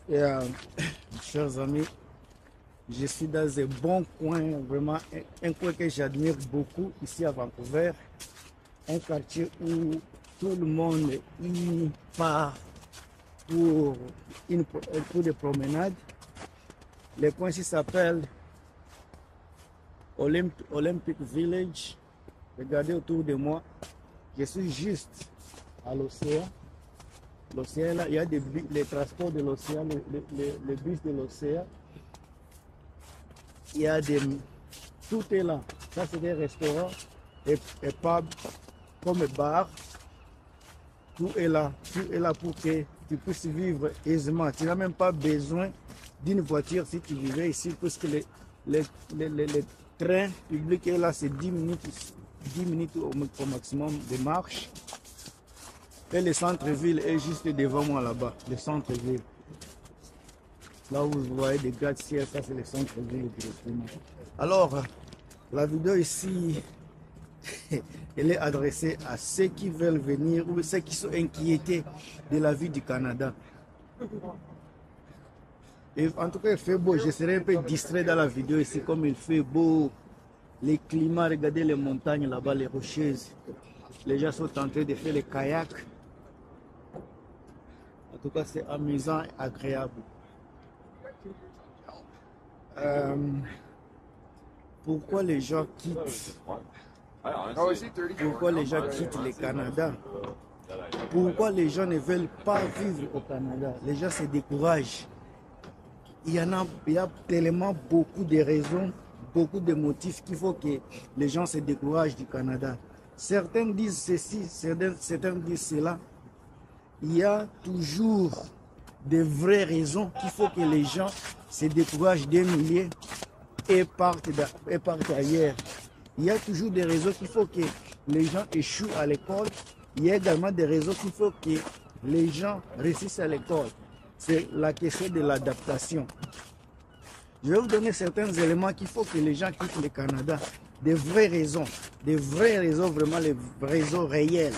Et, chers amis, je suis dans un bon coin, vraiment un coin que j'admire beaucoup ici à Vancouver. Un quartier où tout le monde y part pour des promenades. Le coin ici s'appelle Olympic Village. Regardez autour de moi. Je suis juste à l'océan. L'océan, là, il y a les transports de l'océan, les bus de l'océan. Il y a tout est là. Ça, c'est des restaurants et pubs, comme bar. Tout est là. Tout est là pour que tu puisses vivre aisément. Tu n'as même pas besoin d'une voiture si tu vivais ici, parce que les trains publics est là, c'est 10 minutes au maximum de marche. Et le centre-ville est juste devant moi là-bas, le centre-ville. Là où vous voyez des gratte-ciel, ça c'est le centre-ville directement. Alors, la vidéo ici, elle est adressée à ceux qui veulent venir ou ceux qui sont inquiétés de la vie du Canada. Et en tout cas, il fait beau. Je serai un peu distrait dans la vidéo ici, comme il fait beau. Les climats, regardez les montagnes là-bas, les rocheuses. Les gens sont en train de faire les kayaks. En tout cas, c'est amusant et agréable. Pourquoi les gens quittent? Pourquoi les gens quittent le Canada? Pourquoi les gens ne veulent pas vivre au Canada? Les gens se découragent. Il y a tellement beaucoup de raisons, beaucoup de motifs qu'il faut que les gens se découragent du Canada. Certains disent ceci, certains disent cela. Il y a toujours de vraies raisons qu'il faut que les gens se découragent des milliers et partent ailleurs. Il y a toujours des raisons qu'il faut que les gens échouent à l'école. Il y a également des raisons qu'il faut que les gens réussissent à l'école. C'est la question de l'adaptation. Je vais vous donner certains éléments qu'il faut que les gens quittent le Canada. Des vraies raisons, vraiment les raisons réelles.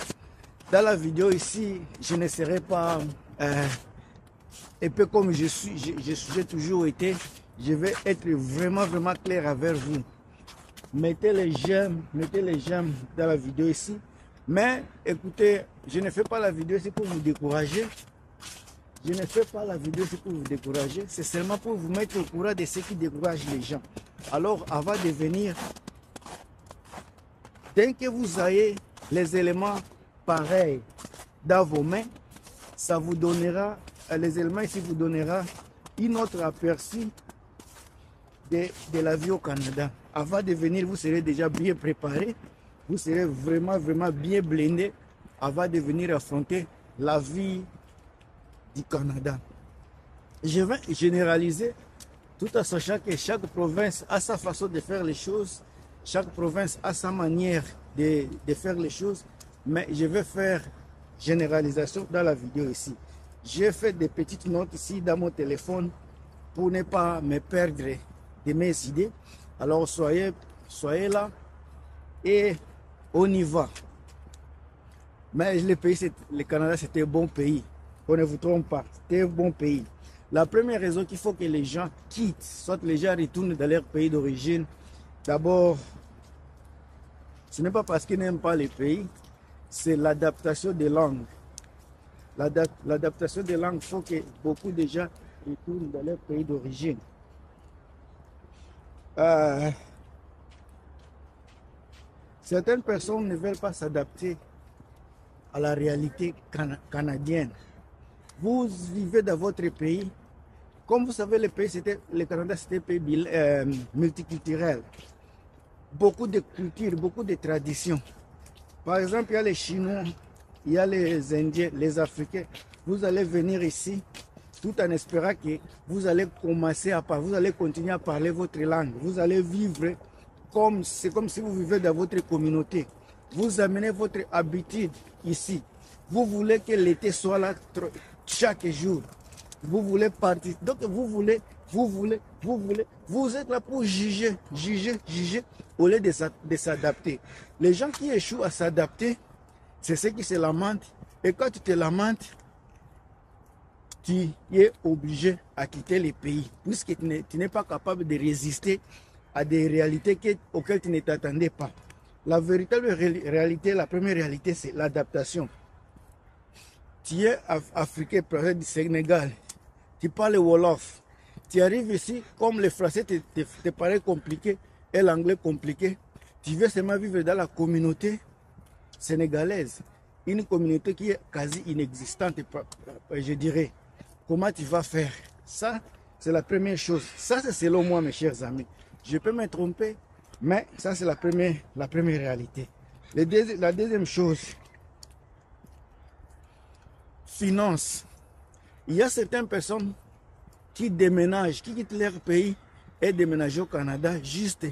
Dans la vidéo ici, je ne serai pas un peu comme j'ai toujours été. Je vais être vraiment clair avec vous. Mettez les j'aime dans la vidéo ici. Mais écoutez, je ne fais pas la vidéo ici pour vous décourager. Je ne fais pas la vidéo ici pour vous décourager. C'est seulement pour vous mettre au courant de ce qui décourage les gens. Alors, avant de venir, dès que vous ayez les éléments pareils dans vos mains, ça vous donnera, les éléments ici vous donnera une autre aperçu de la vie au Canada. Avant de venir, vous serez déjà bien préparé. Vous serez vraiment bien blindé avant de venir affronter la vie du Canada. Je vais généraliser tout en sachant que chaque province a sa façon de faire les choses. Chaque province a sa manière de faire les choses. Mais je vais faire généralisation dans la vidéo ici. J'ai fait des petites notes ici dans mon téléphone pour ne pas me perdre de mes idées. Alors soyez là et on y va. Mais le Canada, c'était un bon pays. On ne vous trompe pas, c'était un bon pays. La première raison qu'il faut que les gens quittent, soit les gens retournent dans leur pays d'origine. D'abord, ce n'est pas parce qu'ils n'aiment pas le pays, c'est l'adaptation des langues. L'adaptation des langues, il faut que beaucoup de gens retournent dans leur pays d'origine. Certaines personnes ne veulent pas s'adapter à la réalité canadienne. Vous vivez dans votre pays. Comme vous savez, le Canada, c'était un pays multiculturel. Beaucoup de cultures, beaucoup de traditions. Par exemple, il y a les Chinois, il y a les Indiens, les Africains. Vous allez venir ici tout en espérant que vous allez vous allez continuer à parler votre langue. Vous allez vivre c'est comme si vous vivez dans votre communauté. Vous amenez votre habitude ici. Vous voulez que l'été soit là chaque jour. Vous voulez partir. Donc vous êtes là pour juger au lieu de s'adapter. Les gens qui échouent à s'adapter, c'est ceux qui se lamentent. Et quand tu te lamentes, tu es obligé à quitter le pays, puisque tu n'es pas capable de résister à des réalités auxquelles tu ne t'attendais pas. La véritable réalité, la première réalité, c'est l'adaptation. Tu es africain, par exemple du Sénégal, tu parles Wolof, tu arrives ici, comme le français te paraît compliqué et l'anglais compliqué, tu veux seulement vivre dans la communauté sénégalaise, une communauté qui est quasi inexistante, je dirais. Comment tu vas faire? Ça, c'est la première chose. Ça, c'est selon moi, mes chers amis. Je peux me tromper, mais ça, c'est la première réalité. La deuxième chose, finance. Il y a certaines personnes qui déménagent, qui quittent leur pays et déménagent au Canada juste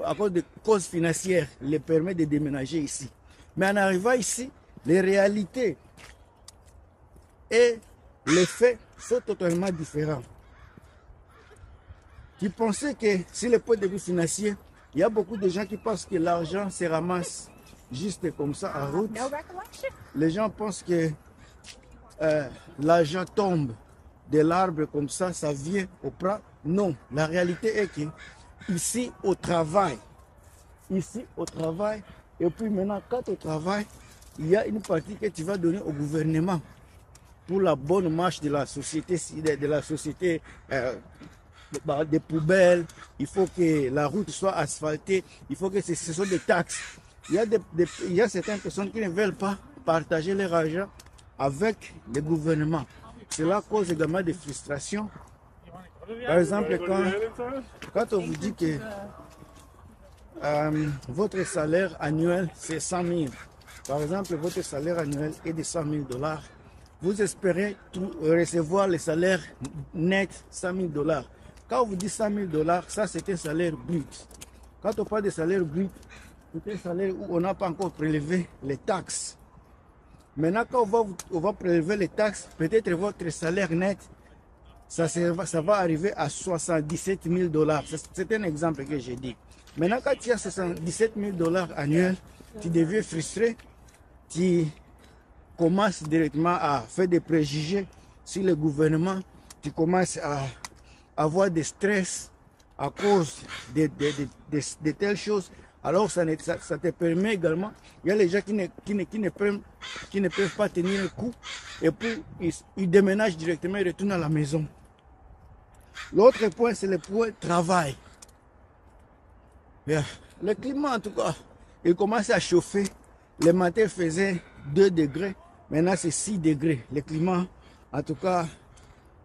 à cause de causes financières les permet de déménager ici. Mais en arrivant ici, les réalités et les faits sont totalement différents. Tu pensais que sur le point de vue financier, il y a beaucoup de gens qui pensent que l'argent se ramasse juste comme ça en route. Les gens pensent que l'argent tombe de l'arbre comme ça vient au plat. Non, la réalité est que ici au travail, et puis maintenant quand au travail, il y a une partie que tu vas donner au gouvernement pour la bonne marche de la société, des poubelles. Il faut que la route soit asphaltée, il faut que ce soit des taxes. Il y a certaines personnes qui ne veulent pas partager leur argent avec le gouvernement. Cela cause également des frustrations. Par exemple, quand on vous dit que votre salaire annuel c'est 100 000, par exemple, votre salaire annuel est de 100 000 $, vous espérez recevoir le salaire net 100 000 $. Quand on vous dit 100 000 $, ça c'est un salaire brut. Quand on parle de salaire brut, c'est un salaire où on n'a pas encore prélevé les taxes. Maintenant, quand on va prélever les taxes, peut-être votre salaire net, ça va arriver à 77 000 $. C'est un exemple que j'ai dit. Maintenant, quand tu as 77 000 $ annuels, tu deviens frustré, tu commences directement à faire des préjugés sur le gouvernement, tu commences à avoir des stress à cause de telles choses. Alors ça te permet également, il y a les gens qui ne peuvent pas tenir le coup et puis ils déménagent directement et retournent à la maison. L'autre point, c'est le point travail. Bien. Le climat en tout cas, il commence à chauffer. Le matin faisait 2 degrés, maintenant c'est 6 degrés. Le climat en tout cas,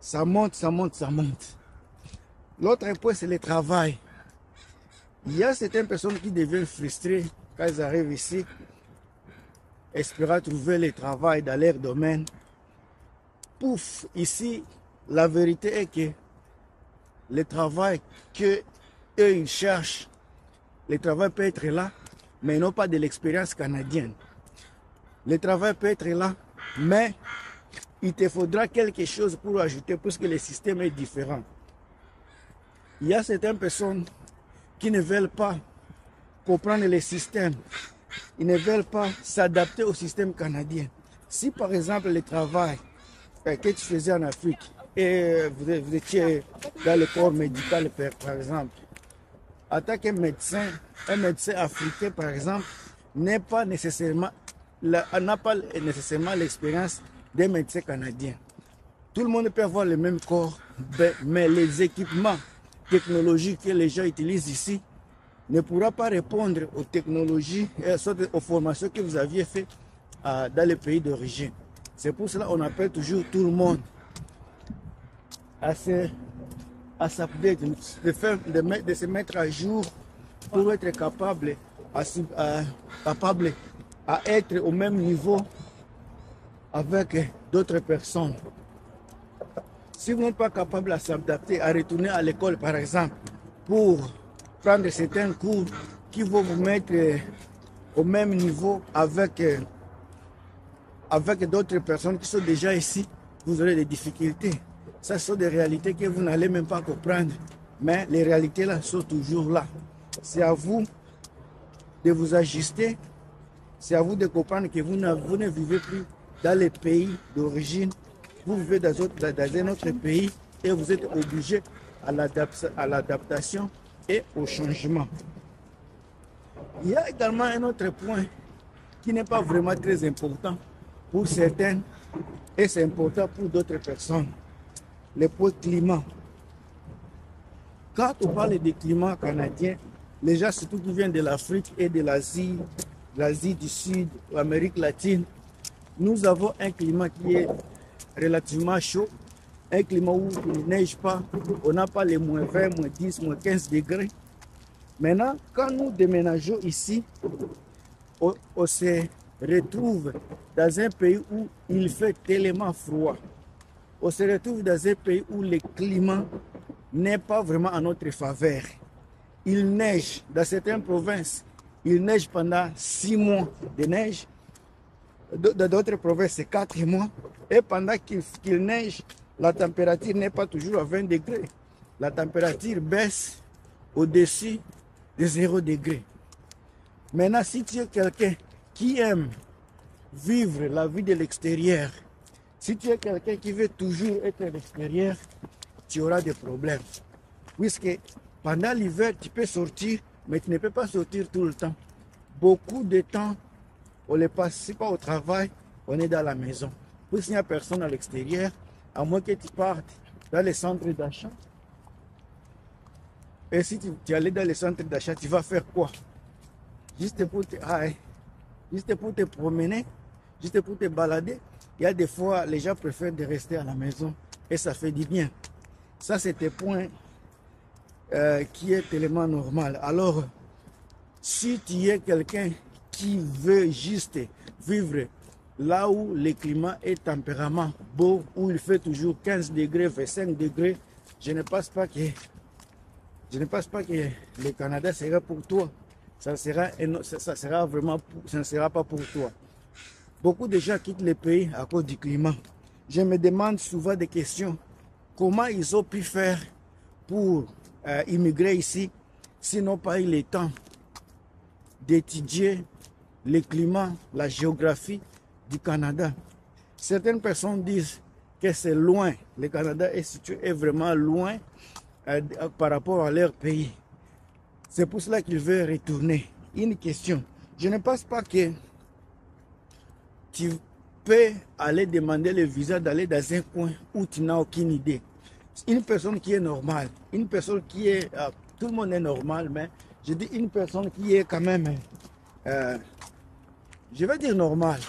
ça monte. L'autre point, c'est le travail. Il y a certaines personnes qui deviennent frustrées quand elles arrivent ici, espérant trouver le travail dans leur domaine. Pouf, ici, la vérité est que le travail qu'eux ils cherchent, le travail peut être là, mais non pas de l'expérience canadienne. Le travail peut être là, mais il te faudra quelque chose pour ajouter, puisque le système est différent. Il y a certaines personnes qui ne veulent pas comprendre le système. Ils ne veulent pas s'adapter au système canadien. Si par exemple le travail que tu faisais en Afrique et vous étiez dans le corps médical par exemple, en tant que médecin, un médecin africain par exemple n'a pas nécessairement l'expérience des médecins canadiens. Tout le monde peut avoir le même corps, mais les équipements technologiques que les gens utilisent ici ne pourra pas répondre aux technologies et aux formations que vous aviez faites dans les pays d'origine. C'est pour cela qu'on appelle toujours tout le monde à s'update, de se mettre à jour pour être capable à être au même niveau avec d'autres personnes. Si vous n'êtes pas capable à s'adapter, à retourner à l'école par exemple, pour prendre certains cours qui vont vous mettre au même niveau avec d'autres personnes qui sont déjà ici, vous aurez des difficultés. Ça, ce sont des réalités que vous n'allez même pas comprendre. Mais les réalités là sont toujours là. C'est à vous de vous ajuster. C'est à vous de comprendre que vous ne vivez plus dans les pays d'origine, vous vivez dans un autre pays et vous êtes obligé à l'adaptation et au changement. Il y a également un autre point qui n'est pas vraiment très important pour certains et c'est important pour d'autres personnes. Le point climat. Quand on parle de climat canadien, les gens surtout qui viennent de l'Afrique et de l'Asie du Sud, l'Amérique latine, nous avons un climat qui est relativement chaud, un climat où il ne neige pas, on n'a pas les moins 20, moins 10, moins 15 degrés. Maintenant, quand nous déménageons ici, on se retrouve dans un pays où il fait tellement froid. On se retrouve dans un pays où le climat n'est pas vraiment en notre faveur. Il neige dans certaines provinces, il neige pendant 6 mois de neige. Dans d'autres provinces, c'est 4 mois. Et pendant qu'il neige, la température n'est pas toujours à 20 degrés. La température baisse au-dessus de 0 degré. Maintenant, si tu es quelqu'un qui aime vivre la vie de l'extérieur, si tu es quelqu'un qui veut toujours être à l'extérieur, tu auras des problèmes. Puisque pendant l'hiver, tu peux sortir, mais tu ne peux pas sortir tout le temps. Beaucoup de temps, on ne passe pas au travail, on est dans la maison. Puisqu'il n'y a personne à l'extérieur, à moins que tu partes dans les centres d'achat. Et si tu allais dans les centres d'achat, tu vas faire quoi? Juste pour te promener, juste pour te balader. Il y a des fois, les gens préfèrent de rester à la maison et ça fait du bien. Ça, c'est un point qui est tellement normal. Alors, si tu es quelqu'un qui veut juste vivre là où le climat est tempérament beau, où il fait toujours 15 degrés, 25 degrés, je ne pense pas que le Canada sera pour toi. Ça ne sera pas pour toi. Beaucoup de gens quittent le pays à cause du climat. Je me demande souvent des questions. Comment ils ont pu faire pour immigrer ici s'ils n'ont pas eu le temps d'étudier le climat, la géographie du Canada. Certaines personnes disent que c'est loin. Le Canada est situé vraiment loin par rapport à leur pays. C'est pour cela qu'ils veulent retourner. Une question. Je ne pense pas que tu peux aller demander le visa d'aller dans un coin où tu n'as aucune idée. Une personne qui est normale, une personne qui est... tout le monde est normal, mais je dis une personne qui est quand même... je vais dire normal.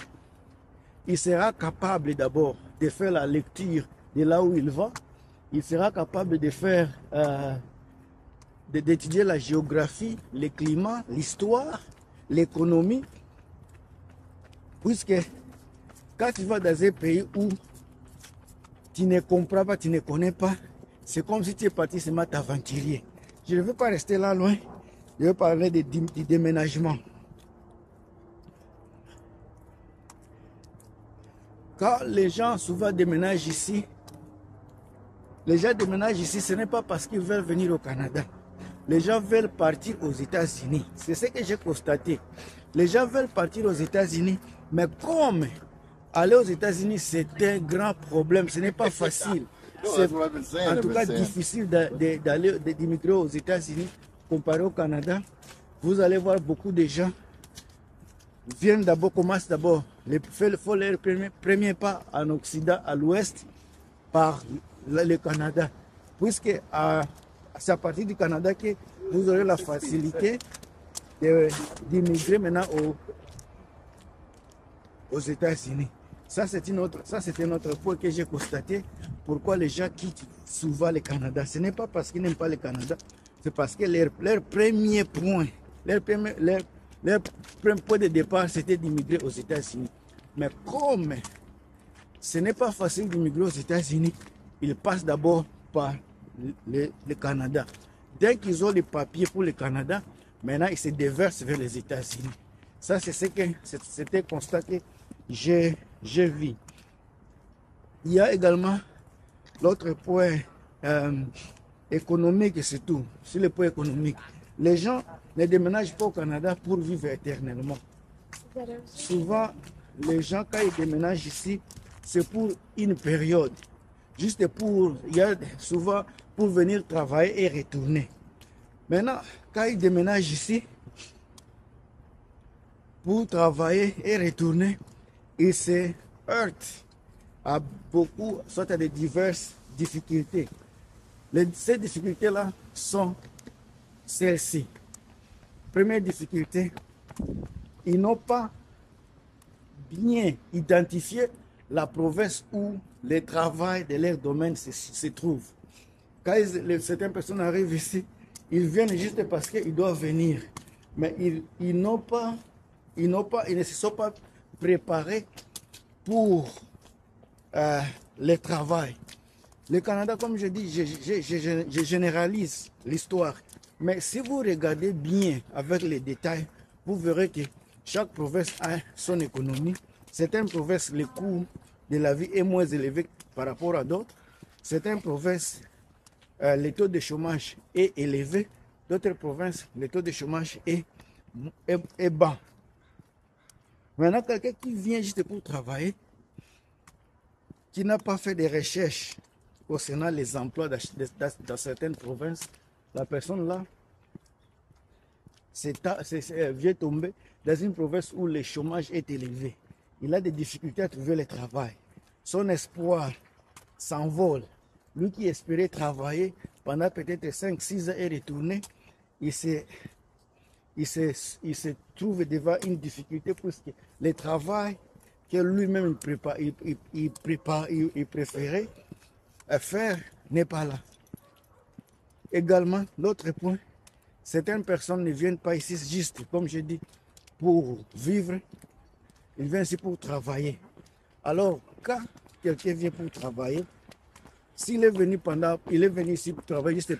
Il sera capable d'abord de faire la lecture de là où il va. Il sera capable de faire... d'étudier la géographie, le climat, l'histoire, l'économie. Puisque quand tu vas dans un pays où tu ne comprends pas, tu ne connais pas, c'est comme si tu es parti seulement t'aventurier. Je ne veux pas rester là loin, je veux parler du déménagement. Quand les gens souvent déménagent ici, ce n'est pas parce qu'ils veulent venir au Canada. Les gens veulent partir aux États-Unis. C'est ce que j'ai constaté. Les gens veulent partir aux États-Unis, mais comme aller aux États-Unis, c'est un grand problème. Ce n'est pas facile. C'est en tout cas difficile d'immigrer aux États-Unis comparé au Canada. Vous allez voir beaucoup de gens commencent d'abord, font leur premier pas en Occident, à l'Ouest, par le Canada. Puisque c'est à partir du Canada que vous aurez la facilité d'immigrer maintenant aux États-Unis. Ça, c'est un autre point que j'ai constaté. Pourquoi les gens quittent souvent le Canada. Ce n'est pas parce qu'ils n'aiment pas le Canada, c'est parce que leur premier point, leur point de départ, c'était d'immigrer aux États-Unis. Mais comme ce n'est pas facile d'immigrer aux États-Unis, ils passent d'abord par le Canada. Dès qu'ils ont les papiers pour le Canada, maintenant ils se déversent vers les États-Unis. Ça, c'était un constat que j'ai vu. Il y a également l'autre point économique, c'est tout. Sur le point économique, les gens ne déménagent pas au Canada pour vivre éternellement. Souvent, les gens, quand ils déménagent ici, c'est pour une période. Juste pour, il y a souvent pour venir travailler et retourner. Maintenant, quand ils déménagent ici, pour travailler et retourner, ils se heurtent à beaucoup, soit à des diverses difficultés. Ces difficultés-là sont celles-ci. Première difficulté, ils n'ont pas bien identifié la province où le travail de leur domaine se trouve. Quand certaines personnes arrivent ici, ils viennent juste parce qu'ils doivent venir. Mais ils ne se sont pas préparés pour le travail. Le Canada, comme je dis, je généralise l'histoire. Mais si vous regardez bien avec les détails, vous verrez que chaque province a son économie. Certaines provinces, le coût de la vie est moins élevé par rapport à d'autres. Certaines provinces, le taux de chômage est élevé. D'autres provinces, le taux de chômage est bas. Maintenant, quelqu'un qui vient juste pour travailler, qui n'a pas fait de recherches concernant les emplois dans certaines provinces, la personne là vient tomber dans une province où le chômage est élevé. Il a des difficultés à trouver le travail. Son espoir s'envole. Lui qui espérait travailler pendant peut-être 5-6 ans et retourner, il se trouve devant une difficulté parce que le travail que lui-même il préférait faire n'est pas là. Également, l'autre point, certaines personnes ne viennent pas ici juste, comme je dis, pour vivre, ils viennent ici pour travailler. Alors, quand quelqu'un vient pour travailler, s'il est venu ici pour travailler juste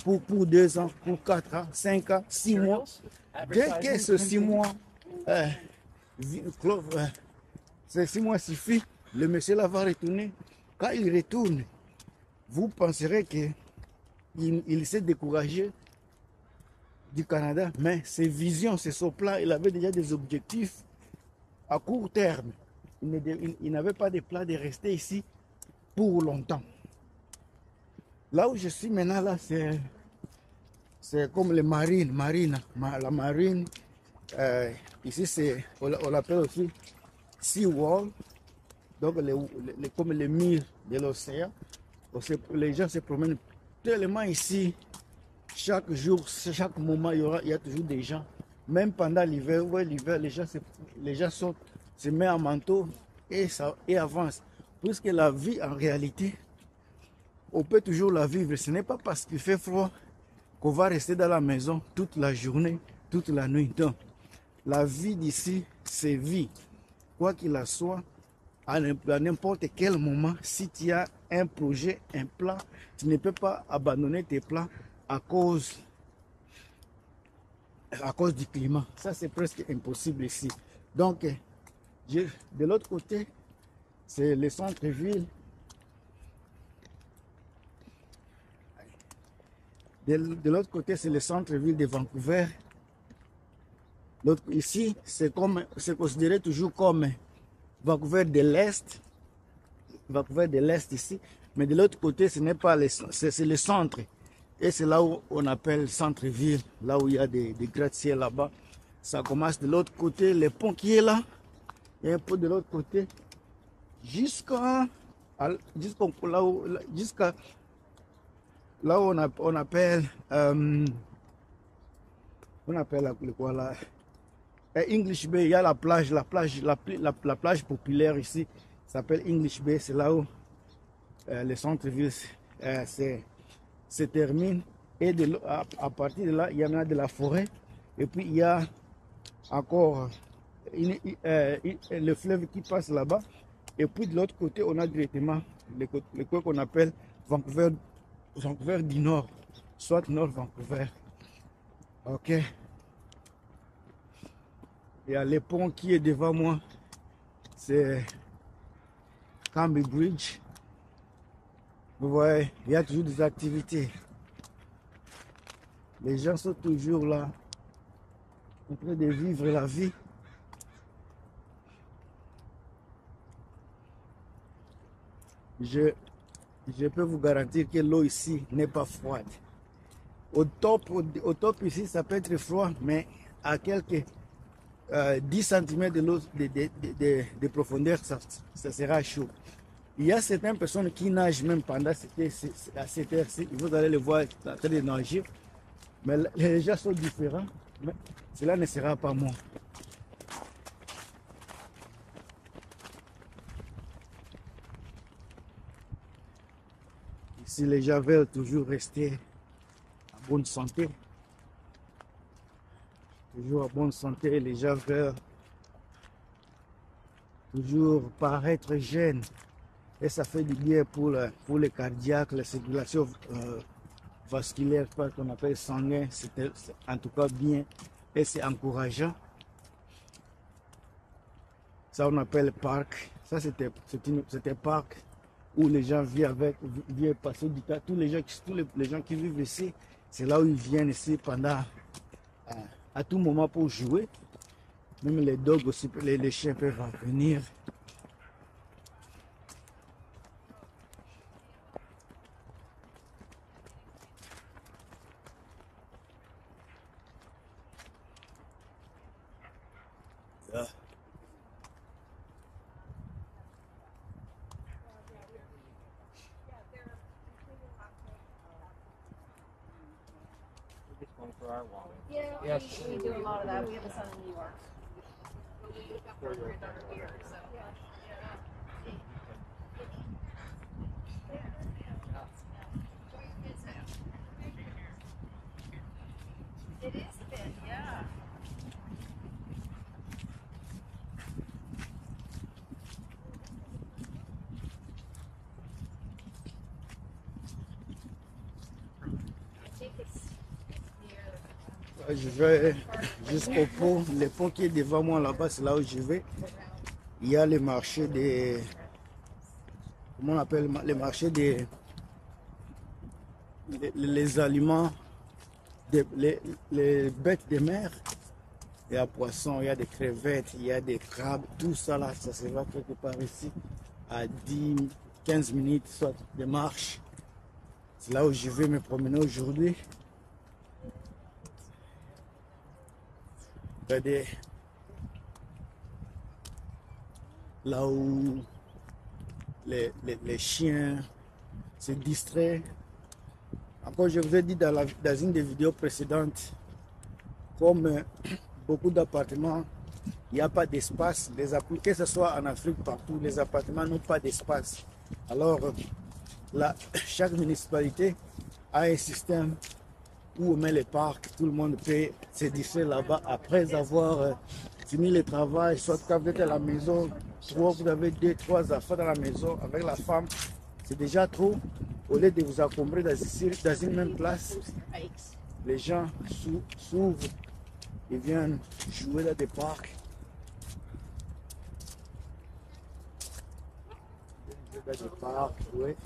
pour 2 ans, pour 4 ans, 5 ans, 6 mois, dès que ce 6 mois, ces 6 mois suffit, le monsieur là va retourner. Quand il retourne, vous penserez qu'il s'est découragé du Canada, mais ses visions, son plan, il avait déjà des objectifs à court terme. Il n'avait pas de plan de rester ici pour longtemps. Là où je suis maintenant, là, c'est comme les marines, la marine. Ici, on l'appelle aussi sea wall, donc comme les murs de l'océan. Les gens se promènent tellement ici. Chaque jour, chaque moment, il y a toujours des gens. Même pendant l'hiver, les gens se mettent en manteau et avancent. Puisque la vie, en réalité, on peut toujours la vivre. Ce n'est pas parce qu'il fait froid qu'on va rester dans la maison toute la journée, toute la nuit. Donc, la vie d'ici, c'est vie. Quoi qu'il en soit, à n'importe quel moment, si tu as un projet, un plan, tu ne peux pas abandonner tes plans à cause du climat. Ça, c'est presque impossible ici. Donc, de l'autre côté, c'est le centre-ville. De l'autre côté, c'est le centre-ville de Vancouver. Ici, c'est considéré toujours comme Vancouver de l'Est. Vancouver de l'Est ici. Mais de l'autre côté, ce n'est pas c'est le centre. Et c'est là où on appelle centre-ville, là où il y a des gratte-ciel là-bas. Ça commence de l'autre côté, le pont qui est là, et un peu de l'autre côté, jusqu'à là où on appelle quoi là, English Bay. Il y a la plage populaire ici, s'appelle English Bay. C'est là où le centre-ville se termine, et à partir de là, il y en a de la forêt, et puis il y a encore le fleuve qui passe là-bas, et puis de l'autre côté, on a directement le coin qu'on appelle Vancouver du Nord, soit Nord Vancouver. Ok. Il y a le pont qui est devant moi, c'est Cambie Bridge. Vous voyez, il y a toujours des activités. Les gens sont toujours là, en train de vivre la vie. Je, je peux vous garantir que l'eau ici n'est pas froide. Au top ici, ça peut être froid, mais à quelques 10 cm de, de profondeur, ça sera chaud. Il y a certaines personnes qui nagent même pendant à cette heure-ci. Vous allez les voir en train de nager. Mais les gens sont différents. Mais cela ne sera pas moi. Ici, les gens veulent toujours rester en bonne santé. Toujours en bonne santé, les gens veulent toujours paraître jeunes. Et ça fait du bien pour les cardiaques, la circulation vasculaire, qu'on appelle sanguin. C'est en tout cas bien et c'est encourageant. Ça, on appelle parc. Ça, c'était parc où les gens viennent passer du temps. Tous les gens qui vivent ici, c'est là où ils viennent ici pendant à tout moment pour jouer. Même les dogs aussi, les chiens peuvent venir. Yeah. Yeah, we do a lot of that. We have a son in New York. It is a bit, yeah. Je vais jusqu'au pont. Le pont qui est devant moi là-bas, c'est là où je vais. Il y a le marché des... Comment on appelle le marché des... Les aliments, les bêtes de mer. Il y a poissons, il y a des crevettes, il y a des crabes. Tout ça là, ça se va quelque part ici. À 10-15 minutes soit de marche. C'est là où je vais me promener aujourd'hui. Regardez, là où les chiens se distraient. Encore, je vous ai dit dans une des vidéos précédentes, comme beaucoup d'appartements, il n'y a pas d'espace. Que ce soit en Afrique, partout, les appartements n'ont pas d'espace. Alors, là, chaque municipalité a un système où on met les parcs, tout le monde peut se distraire là-bas après avoir fini le travail, soit quand vous êtes à la maison, soit vous avez 2-3 enfants dans la maison avec la femme, c'est déjà trop. Au lieu de vous encombrer dans une même place, les gens s'ouvrent et viennent jouer dans des parcs. Dans des parcs, ouais.